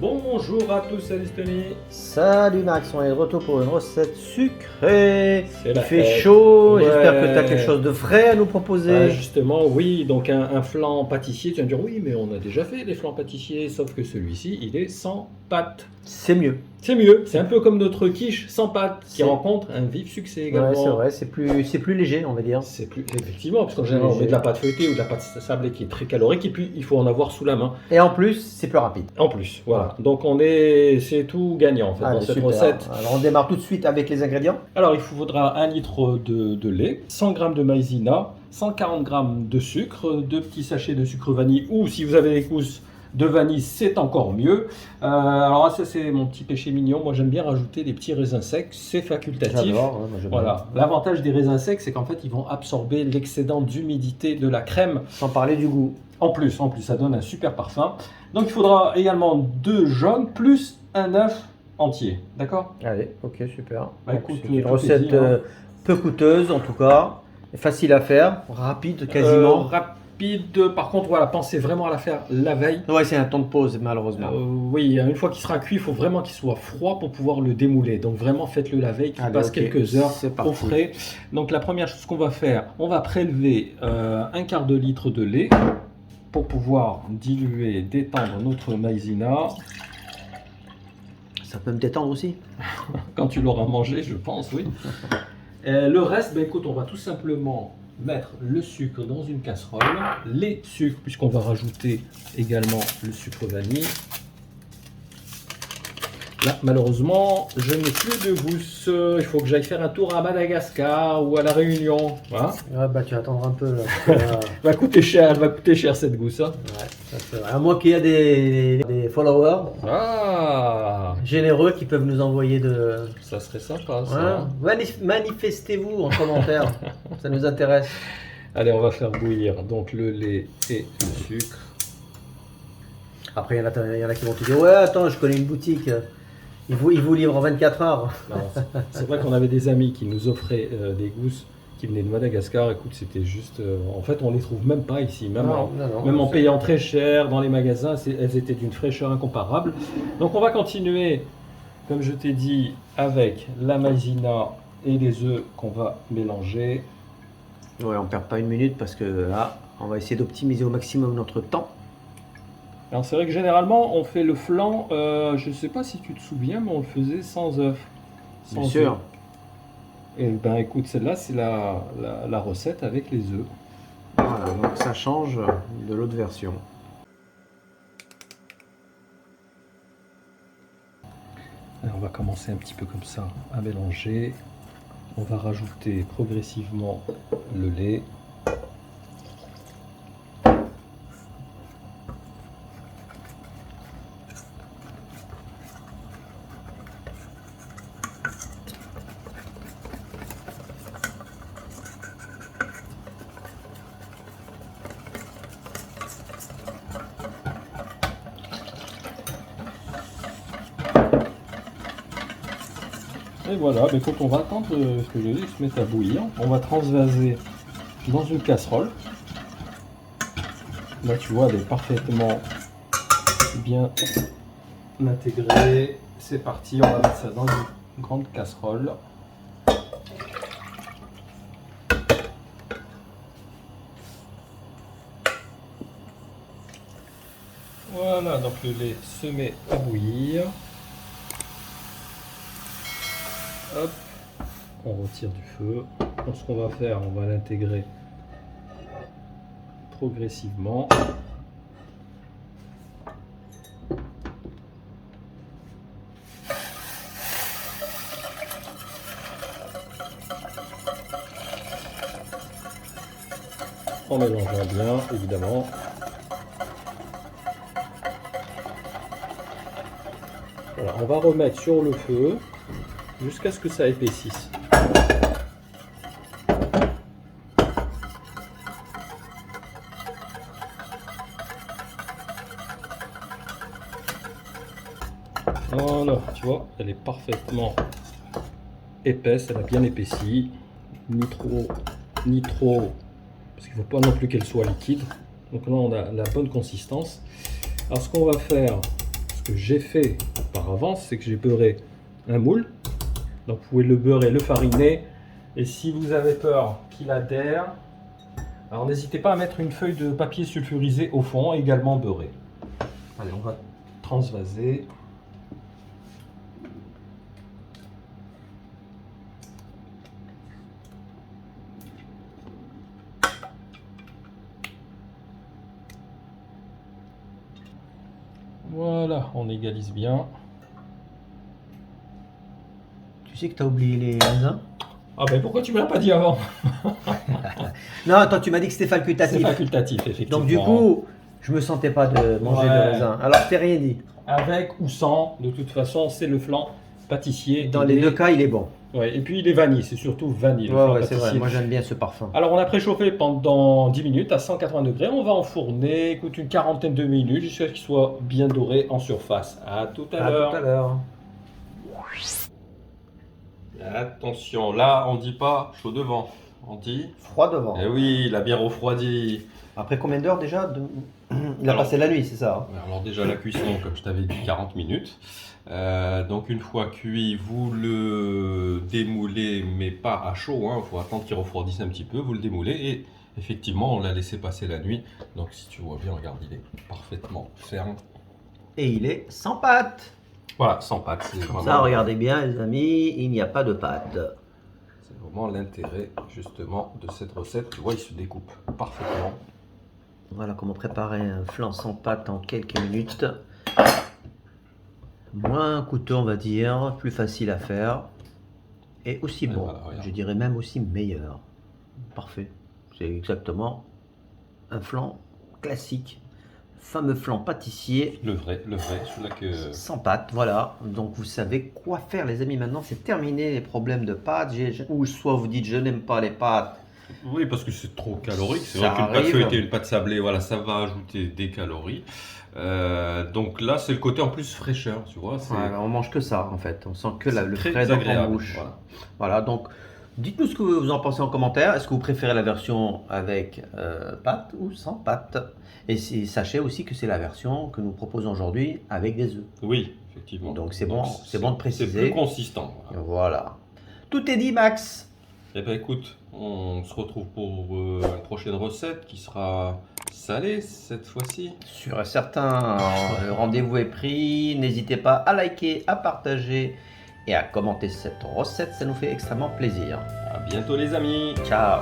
Bonjour à tous, salut Tony. Salut Max, on est de retour pour une recette sucrée. C'est la Il fait fête. chaud, Ouais. j'espère que tu as quelque chose de frais à nous proposer. Justement, oui, donc un flan pâtissier, tu vas me dire oui, mais on a déjà fait des flans pâtissiers, sauf que celui-ci, il est sans pâte. C'est mieux. C'est mieux, c'est un peu comme notre quiche sans pâte, qui C'est- rencontre un vif succès également. Ouais, c'est vrai, c'est plus léger, on va dire. C'est plus, effectivement, parce qu'en général, on met de la pâte feuilletée ou de la pâte sablée qui est très calorique, et puis il faut en avoir sous la main. Et en plus, c'est plus rapide. En plus, voilà. Donc c'est tout gagnant en fait Allez, dans cette super. recette. Alors on démarre tout de suite avec les ingrédients. Alors, il vous faudra 1 litre de lait, 100 g de maïzena, 140 g de sucre, 2 petits sachets de sucre vanille, ou si vous avez des gousses de vanille, c'est encore mieux. Alors, ça, c'est mon petit péché mignon. Moi, j'aime bien rajouter des petits raisins secs, c'est facultatif. J'adore, hein, moi, j'aime Voilà. L'avantage des raisins secs, c'est qu'en fait, ils vont absorber l'excédent d'humidité de la crème. bien. Sans parler du goût. En plus, ça donne un super parfum. Donc, il faudra également 2 jaunes plus un œuf entier. D'accord? Allez, ok, super. Bah, Donc, écoute, c'est une tout est recette dit, hein. peu coûteuse en tout cas, facile à faire, rapide quasiment. Rapide, par contre, voilà, pensez vraiment à la faire la veille. Ouais, c'est un temps de pause malheureusement. Oui, une fois qu'il sera cuit, il faut vraiment qu'il soit froid pour pouvoir le démouler. Donc vraiment, faites-le la veille, qu'il Allez, passe ok, quelques heures c'est au parti. frais. Donc la première chose qu'on va faire, on va prélever un quart de litre de lait pour pouvoir diluer, détendre notre maïzena. Ça peut me détendre aussi. Quand tu l'auras mangé, je pense, oui. Le reste, ben, écoute, on va tout simplement mettre le sucre dans une casserole, les sucres, puisqu'on va rajouter également le sucre vanille. Là, malheureusement, je n'ai plus de gousse. Il faut que j'aille faire un tour à Madagascar ou à La Réunion. Voilà. Ouais, bah tu vas attendre un peu là. Parce que, Va coûter cher, elle va coûter cher cette gousse. Hein. ouais, ça, c'est vrai. À moins qu'il y ait des followers Ah, généreux qui peuvent nous envoyer de. ça serait sympa ça. Ouais. Manifestez-vous en commentaire, ça nous intéresse. Allez, on va faire bouillir donc le lait et le sucre. Après, il y en a qui vont te dire ouais, attends, je connais une boutique, ils vous livrent en 24 heures. Non, c'est vrai qu'on avait des amis qui nous offraient des gousses qui venaient de Madagascar. Écoute, c'était juste. En fait, on les trouve même pas ici. Même en payant très cher dans les magasins, elles étaient d'une fraîcheur incomparable. Donc, on va continuer, comme je t'ai dit, avec la maïzena et les œufs qu'on va mélanger. Ouais, on perd pas une minute parce que là, on va essayer d'optimiser au maximum notre temps. Alors, c'est vrai que généralement, on fait le flan. Je ne sais pas si tu te souviens, mais on le faisait sans œufs. Bien sûr. œufs. Et ben, écoute, celle-là, c'est la recette avec les œufs. Voilà, donc ça change de l'autre version. Alors, on va commencer un petit peu comme ça à mélanger. On va rajouter progressivement le lait. Et voilà, ben écoute, on va attendre que le lait se mette à bouillir. On va transvaser dans une casserole. Là, tu vois, elle est parfaitement bien intégrée. C'est parti, on va mettre ça dans une grande casserole. Voilà, donc le lait se met à bouillir. Hop, on retire du feu. Donc, ce qu'on va faire, on va l'intégrer progressivement. En mélangeant bien, évidemment. Voilà, on va remettre sur le feu jusqu'à ce que ça épaississe. Voilà, tu vois, elle est parfaitement épaisse, elle a bien épaissi, ni trop, parce qu'il ne faut pas non plus qu'elle soit liquide. Donc là, on a la bonne consistance. Alors, ce qu'on va faire, ce que j'ai fait auparavant, c'est que j'ai beurré un moule. Donc vous pouvez le beurrer, le fariner. Et si vous avez peur qu'il adhère, alors n'hésitez pas à mettre une feuille de papier sulfurisé au fond, également beurré. Allez, on va transvaser. Voilà, on égalise bien. Tu sais que tu as oublié les raisins? Ah ben pourquoi tu me l'as pas dit avant? Non, attends, tu m'as dit que c'était facultatif. C'est facultatif, effectivement. Donc du coup, je me sentais pas de manger de raisin. Alors je t'ai rien dit. Avec ou sans, de toute façon, c'est le flan pâtissier. Dans les deux cas, il est bon. Ouais, et puis il est vanille, c'est surtout vanille. Ouais, c'est vrai, moi j'aime bien ce parfum. Alors on a préchauffé pendant 10 minutes à 180 degrés. On va enfourner, écoute, une quarantaine de minutes jusqu'à ce qu'il soit bien doré en surface. À tout à l'heure. À tout à l'heure. Attention, là on dit pas chaud devant, on dit froid devant. Eh oui, il a bien refroidi. Après combien d'heures déjà Il a passé la nuit, c'est ça? Alors déjà la cuisson, comme je t'avais dit, 40 minutes. Donc une fois cuit, vous le démoulez, mais pas à chaud. Il faut attendre qu'il refroidisse un petit peu. Vous le démoulez et effectivement, on l'a laissé passer la nuit. Donc si tu vois bien, regarde, il est parfaitement ferme. Et il est sans pâte. Voilà, sans pâte. Vraiment... Ça, regardez bien les amis, il n'y a pas de pâte. C'est vraiment l'intérêt justement de cette recette. Tu vois, il se découpe parfaitement. Voilà comment préparer un flan sans pâte en quelques minutes. Moins coûteux on va dire, plus facile à faire. Et aussi bon, voilà, je dirais même aussi meilleur. Parfait. C'est exactement un flan classique. Fameux flan pâtissier. Le vrai, celui-là que... Sans pâte, voilà. Donc vous savez quoi faire les amis. Maintenant c'est terminé les problèmes de pâtes. Ou soit vous dites je n'aime pas les pâtes. Oui, parce que c'est trop calorique. C'est vrai qu'une pâte feuilletée, une pâte sablée, voilà, ça va ajouter des calories. Donc là, c'est le côté en plus fraîcheur, tu vois. Ouais, on mange que ça en fait. On sent que le frais dans la bouche. Voilà, donc dites-nous ce que vous en pensez en commentaire. Est-ce que vous préférez la version avec pâte ou sans pâte? Et sachez aussi que c'est la version que nous proposons aujourd'hui avec des œufs. Oui, effectivement. Donc c'est bon de préciser. C'est plus consistant. Voilà. Tout est dit, Max. Eh bien écoute, on se retrouve pour une prochaine recette qui sera salée cette fois-ci. Sûr et certain, le rendez-vous est pris. N'hésitez pas à liker, à partager et à commenter cette recette, ça nous fait extrêmement plaisir. À bientôt les amis. Ciao.